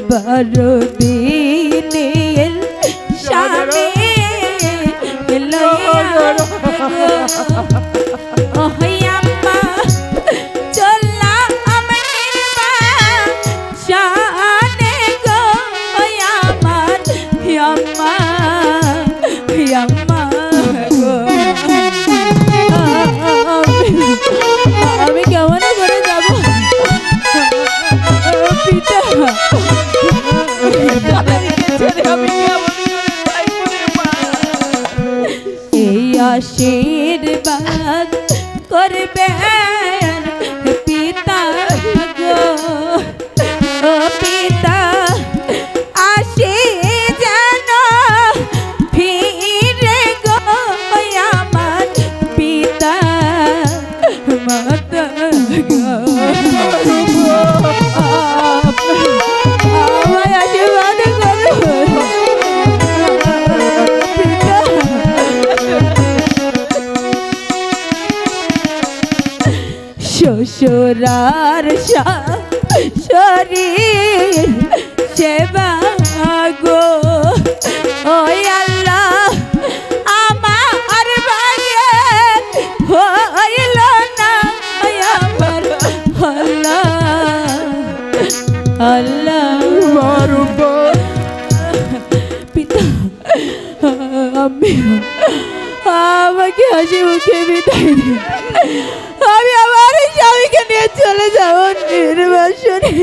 বারো দিনের স্বামী আম্মা চল্লা আমার শানে গো আমার আম্মা আম্মা গো আমি কেমন করে যাব পিতা এই আশীর্বাদ করবেন পিতা গো ও পিতা আসে যেন ফিরে গো আমার পিতা মাতা গো শ্বশুরার শরীর সেবা গো ওই আল্লাহ আমার ভাগে হইল না আমার আল্লাহ আল্লাহ পিতা আমি আমাকে হাসি মুখে বিদায় দিন আমি আমার স্বামীকে নিয়ে চলে যাব নির্বাসনে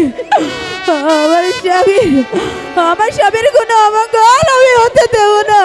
আমার স্বামীর কোনো অমঙ্গল আমি হতে দেব না।